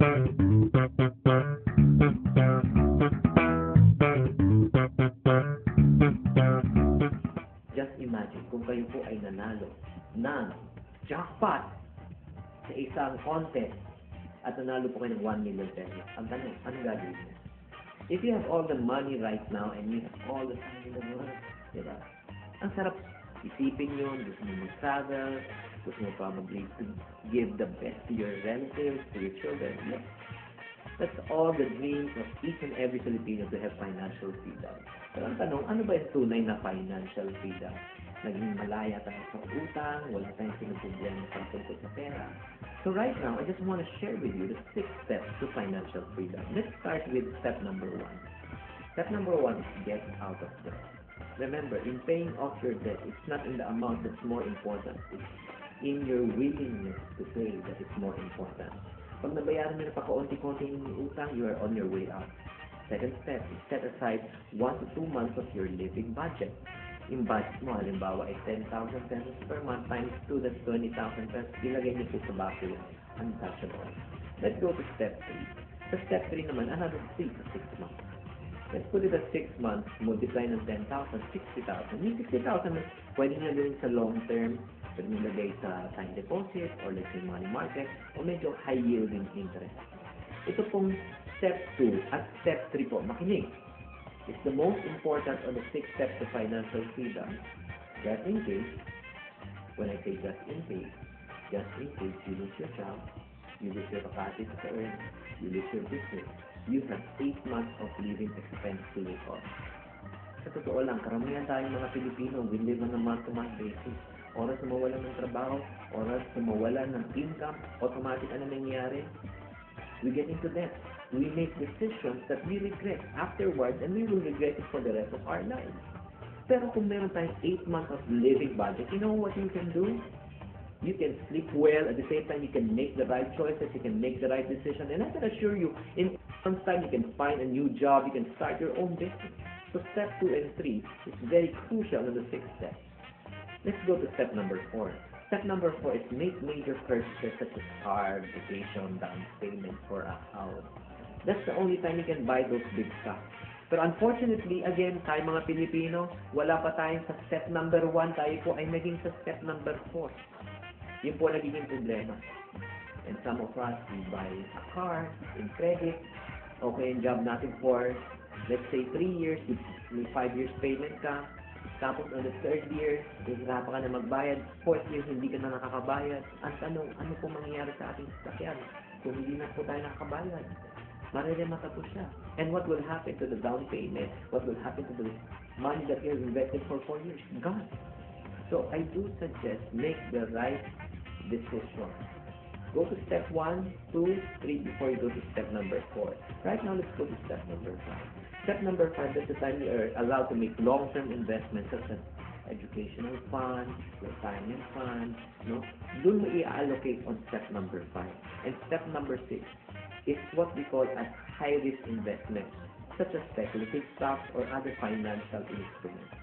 Just imagine kung kayo po ay nanalo ng jackpot sa isang contest at nanalo po kayo ng 1 million pesos. Ang tanong, anong gagawin niyo? If you have all the money right now and you have all the time in the world, diba? Ang sarap isipin yun, gusto mo mag-travel, gusto mo probably to give the best to your relatives, to your children. Yeah. That's all the dreams of each and every Filipino to have financial freedom. Pero ang tanong, ano ba yung tunay na financial freedom? Naging malaya tayo sa utang, wala tayong sinuproblema sa tungkol sa pera. So right now, I just want to share with you the 6 steps to financial freedom. Let's start with step number 1. Step number 1 is get out of debt. Remember, in paying off your debt, it's not in the amount that's more important. It's in your willingness to pay that is more important. Pag nabayaran nyo na pa kaunti-konti yung utang, you are on your way out. Second step is set aside 1 to 2 months of your living budget. Yung budget mo, halimbawa ay 10,000 pesos per month times 2, that's 20,000 pesos. Ilagay niyo po sa bucket, untouchable. Let's go to step 3. Sa step 3 naman, another 3 to 6 months. Let's put it at 6 months, multiply ng 10,000, 60,000. Yung 60,000, pwede nyo gawin sa long term, pwede nyo lagay sa time deposit, or let's say money market, o medyo high yielding interest. Ito pong step 2 at step 3 po, makinig. It's the most important on the 6 steps to financial freedom. Just in case, when I say just in case you lose your job, you lose your capacity to earn, you lose your business, you have 8 months of living expense to live on. Sa totoo lang, karamihan tayong mga Pilipino, we live on a month-to-month basis. Oras na mawalan ng trabaho, oras na mawalan ng income, automatic ano nangyayari? We get into debt. We make decisions that we regret afterwards, and we will regret it for the rest of our lives. Pero kung meron tayong 8 months of living budget, you know what you can do? You can sleep well, at the same time you can make the right choices, you can make the right decision, and I can assure you, in some time you can find a new job, you can start your own business. So step 2 and 3 is very crucial in the 6th step. Let's go to step number 4. Step number 4 is make major purchases such as car, vacation, down payment for a house. That's the only time you can buy those big stuff. Pero unfortunately, again, tayo mga Pilipino, wala pa tayong sa step number 1, tayo po ay naging sa step number 4. Yun po nagiging problema. And some of us, we buy a car in credit, okay, yung job natin for, let's say, 3 years, may 5 years payment ka, tapos on the 3rd year, hihirapan ka na magbayad, 4th year, hindi ka na nakakabayad. Ang tanong, ano po mangyayari sa ating sasakyan kung hindi na po tayo nakakabayad? Mareremata po siya. And what will happen to the down payment? What will happen to the money that you have invested for 4 years? Gone. So I do suggest make the right decision. Go to step 1, 2, 3 before you go to step number 4. Right now, let's go to step number 5. Step number 5 is the time you are allowed to make long-term investments such as educational funds, retirement funds, no? Doon mo i-allocate on step number 5. And step number 6 is what we call as high-risk investments, such as speculative stocks or other financial instruments.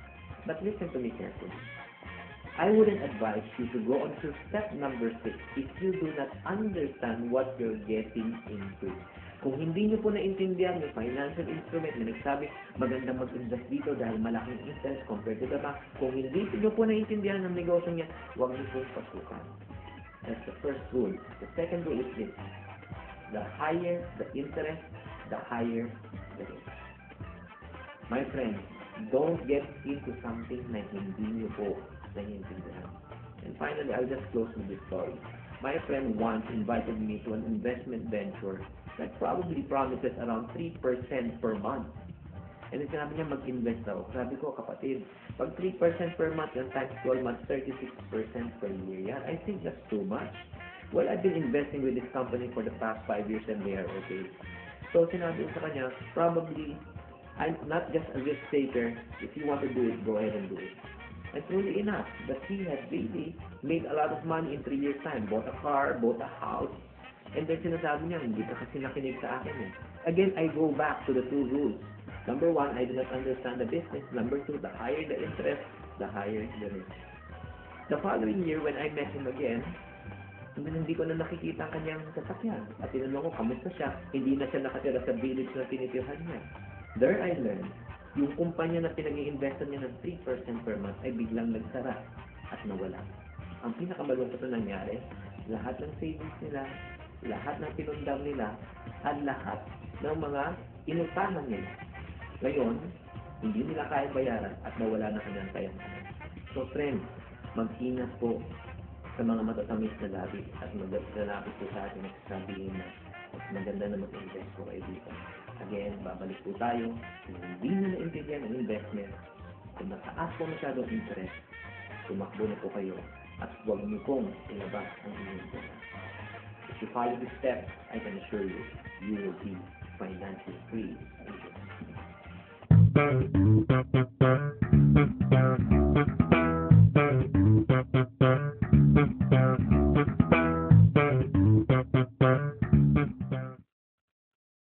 But listen to me carefully. I wouldn't advise you to go on to step number 6 if you do not understand what you're getting into. Kung hindi nyo po naintindihan yung financial instrument na nagsabi, maganda mag-invest dito dahil malaking interest compared to the bank, kung hindi nyo po naintindihan ng negosyo niya, huwag nyo po pasukan. That's the first rule. The second rule is this. The higher the interest, the higher the risk. My friends, don't get into something na hindi nyo po naiintindihan. And finally, I'll just close with this story. My friend once invited me to an investment venture that probably promises around 3% per month. And then sinabi niya mag-invest daw. Sabi ko, kapatid, pag 3% per month, yan times 12 months, 36% per year. Yeah, I think that's too much. Well, I've been investing with this company for the past 5 years and they are okay. So sinabi ko sa kanya, probably, I'm not just a risk taker. If you want to do it, go ahead and do it. And truly enough, that he had really made a lot of money in 3 years' time. Bought a car, bought a house. And then sinasabi niya, hindi ka kasi nakinig sa akin eh. Again, I go back to the 2 rules. Number 1, I do not understand the business. Number 2, the higher the interest, the higher the risk. The following year, when I met him again, Hindi ko na nakikita ang kanyang sasakyan. At tinanong ko, kamusta siya? Hindi na siya nakatira sa village na tinitirhan niya. There I learned, yung kumpanya na pinag-i-investan niya ng 3% per month ay biglang nagsara at nawala. Ang pinakamalungkot na nangyari, lahat ng savings nila, lahat ng pinundang nila, at lahat ng mga inutangan nila. Ngayon, hindi nila kaya bayaran at nawala na kanyang kayamanan. So friends, mag-ingat po sa mga matatamis na labi at maglalapit po sa atin at sasabihin na mas maganda na mag-invest po kayo dito. Again, babalik po tayo kung hindi nyo na-intindihan ang investment, kung mataas po masyadong interest, tumakbo na po kayo at huwag nyo pong ilabas ang inyong pera. If you follow this step, I can assure you, you will be financially free.